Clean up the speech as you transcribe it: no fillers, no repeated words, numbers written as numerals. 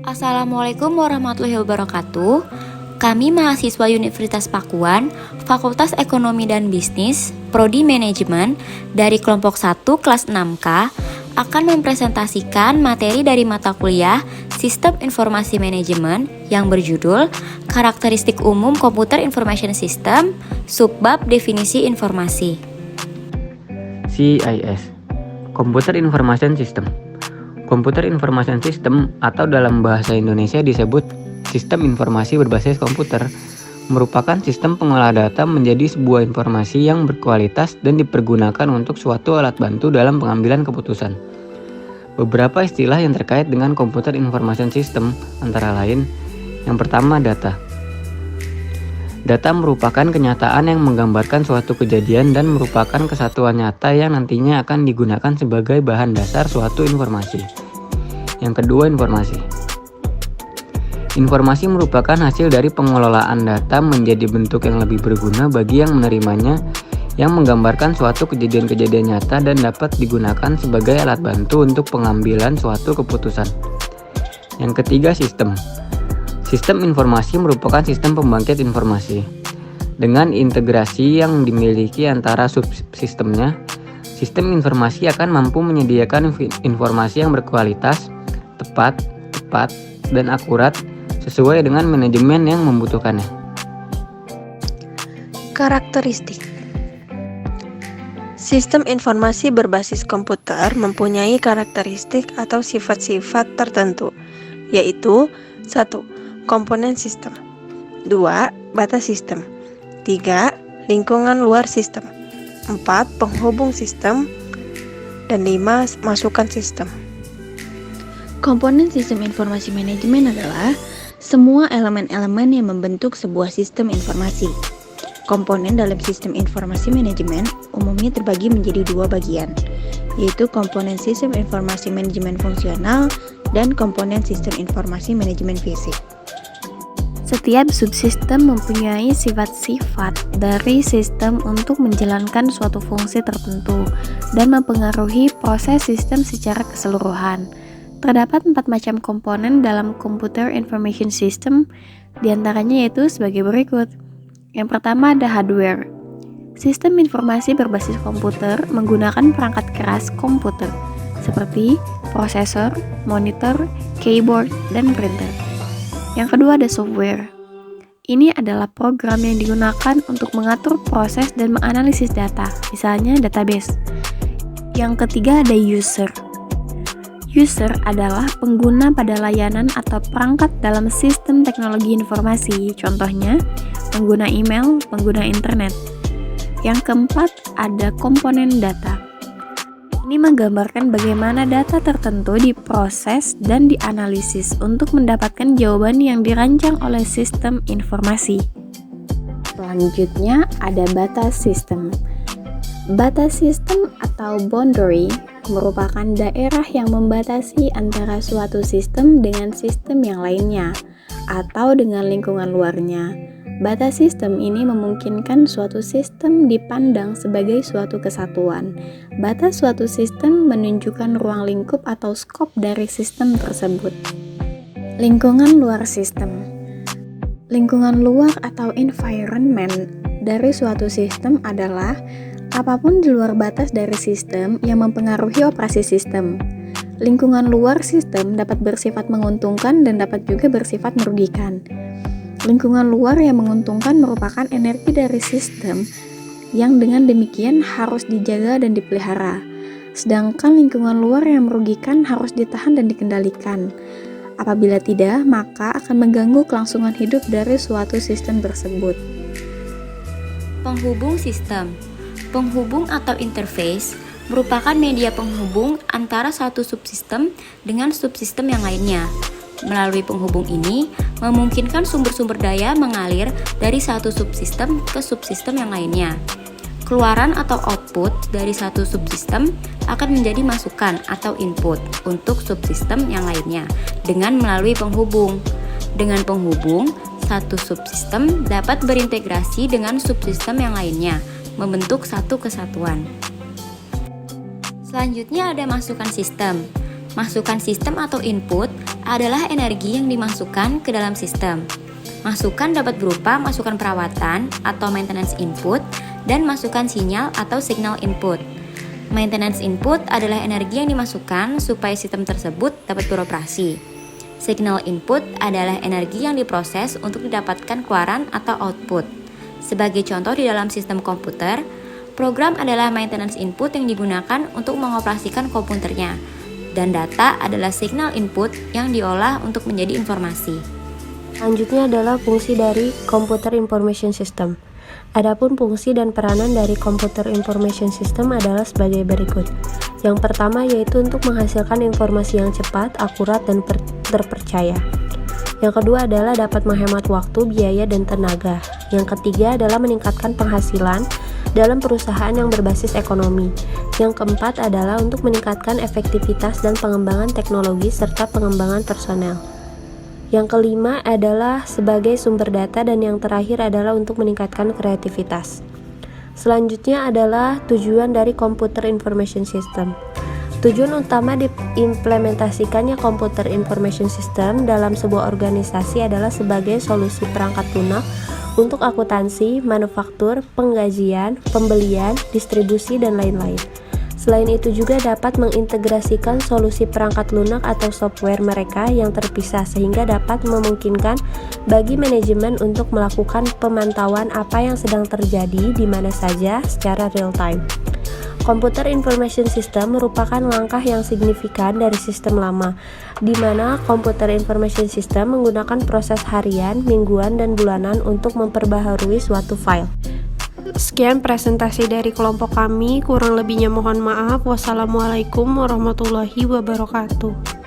Assalamualaikum warahmatullahi wabarakatuh. Kami mahasiswa Universitas Pakuan, Fakultas Ekonomi dan Bisnis, Prodi Manajemen, dari kelompok 1 kelas 6K, akan mempresentasikan materi dari mata kuliah Sistem Informasi Manajemen yang berjudul Karakteristik Umum Computer Information System, Subbab Definisi Informasi. CIS, Computer Information System. Computer Information System atau dalam bahasa Indonesia disebut Sistem Informasi Berbasis Komputer merupakan sistem pengolah data menjadi sebuah informasi yang berkualitas dan dipergunakan untuk suatu alat bantu dalam pengambilan keputusan. Beberapa istilah yang terkait dengan Computer Information System antara lain, yang pertama data. Data merupakan kenyataan yang menggambarkan suatu kejadian dan merupakan kesatuan nyata yang nantinya akan digunakan sebagai bahan dasar suatu informasi. Yang kedua, informasi. Informasi merupakan hasil dari pengelolaan data menjadi bentuk yang lebih berguna bagi yang menerimanya, yang menggambarkan suatu kejadian-kejadian nyata dan dapat digunakan sebagai alat bantu untuk pengambilan suatu keputusan. Yang ketiga, sistem. Sistem informasi merupakan sistem pembangkit informasi. Dengan integrasi yang dimiliki antara subsistemnya, sistem informasi akan mampu menyediakan informasi yang berkualitas, tepat, dan akurat sesuai dengan manajemen yang membutuhkannya. Karakteristik Sistem informasi berbasis komputer mempunyai karakteristik atau sifat-sifat tertentu, yaitu 1. Komponen sistem, 2. Batas sistem, 3. Lingkungan luar sistem, 4. Penghubung sistem, dan 5. Masukan sistem. Komponen sistem informasi manajemen adalah semua elemen-elemen yang membentuk sebuah sistem informasi. Komponen dalam sistem informasi manajemen umumnya terbagi menjadi dua bagian, yaitu komponen sistem informasi manajemen fungsional dan komponen sistem informasi manajemen fisik. Setiap subsistem mempunyai sifat-sifat dari sistem untuk menjalankan suatu fungsi tertentu dan mempengaruhi proses sistem secara keseluruhan. Terdapat 4 macam komponen dalam Computer Information System, diantaranya yaitu sebagai berikut. Yang pertama ada hardware. Sistem informasi berbasis komputer menggunakan perangkat keras komputer, seperti prosesor, monitor, keyboard, dan printer. Yang kedua ada software. Ini adalah program yang digunakan untuk mengatur proses dan menganalisis data, misalnya database. Yang ketiga ada user. User adalah pengguna pada layanan atau perangkat dalam sistem teknologi informasi, contohnya pengguna email, pengguna internet. Yang keempat ada komponen data. Ini menggambarkan bagaimana data tertentu diproses dan dianalisis untuk mendapatkan jawaban yang dirancang oleh sistem informasi. Selanjutnya ada batas sistem. Batas sistem atau boundary merupakan daerah yang membatasi antara suatu sistem dengan sistem yang lainnya atau dengan lingkungan luarnya. Batas sistem ini memungkinkan suatu sistem dipandang sebagai suatu kesatuan. Batas suatu sistem menunjukkan ruang lingkup atau skop dari sistem tersebut. Lingkungan luar sistem. Lingkungan luar atau environment dari suatu sistem adalah apapun di luar batas dari sistem yang mempengaruhi operasi sistem. Lingkungan luar sistem dapat bersifat menguntungkan dan dapat juga bersifat merugikan. Lingkungan luar yang menguntungkan merupakan energi dari sistem yang dengan demikian harus dijaga dan dipelihara. Sedangkan lingkungan luar yang merugikan harus ditahan dan dikendalikan. Apabila tidak, maka akan mengganggu kelangsungan hidup dari suatu sistem tersebut. Penghubung sistem. Penghubung atau interface merupakan media penghubung antara satu subsistem dengan subsistem yang lainnya. Melalui penghubung ini, memungkinkan sumber-sumber daya mengalir dari satu subsistem ke subsistem yang lainnya. Keluaran atau output dari satu subsistem akan menjadi masukan atau input untuk subsistem yang lainnya dengan melalui penghubung. Dengan penghubung, satu subsistem dapat berintegrasi dengan subsistem yang lainnya, membentuk satu kesatuan. Selanjutnya ada masukan sistem. Masukan sistem atau input adalah energi yang dimasukkan ke dalam sistem. Masukan dapat berupa masukan perawatan atau maintenance input dan masukan sinyal atau signal input. Maintenance input adalah energi yang dimasukkan supaya sistem tersebut dapat beroperasi. Signal input adalah energi yang diproses untuk didapatkan keluaran atau output. Sebagai contoh di dalam sistem komputer, program adalah maintenance input yang digunakan untuk mengoperasikan komputernya, dan data adalah signal input yang diolah untuk menjadi informasi. Selanjutnya adalah fungsi dari Computer Information System. Adapun fungsi dan peranan dari Computer Information System adalah sebagai berikut. Yang pertama yaitu untuk menghasilkan informasi yang cepat, akurat, dan terpercaya. Yang kedua adalah dapat menghemat waktu, biaya, dan tenaga. Yang ketiga adalah meningkatkan penghasilan dalam perusahaan yang berbasis ekonomi. Yang keempat adalah untuk meningkatkan efektivitas dan pengembangan teknologi serta pengembangan personel. Yang kelima adalah sebagai sumber data, dan yang terakhir adalah untuk meningkatkan kreativitas. Selanjutnya adalah tujuan dari Computer Information System. Tujuan utama diimplementasikannya Computer Information System dalam sebuah organisasi adalah sebagai solusi perangkat lunak untuk akuntansi, manufaktur, penggajian, pembelian, distribusi, dan lain-lain. Selain itu juga dapat mengintegrasikan solusi perangkat lunak atau software mereka yang terpisah sehingga dapat memungkinkan bagi manajemen untuk melakukan pemantauan apa yang sedang terjadi di mana saja secara real time. Computer Information System merupakan langkah yang signifikan dari sistem lama, di mana Computer Information System menggunakan proses harian, mingguan, dan bulanan untuk memperbaharui suatu file. Sekian presentasi dari kelompok kami, kurang lebihnya mohon maaf. Wassalamualaikum warahmatullahi wabarakatuh.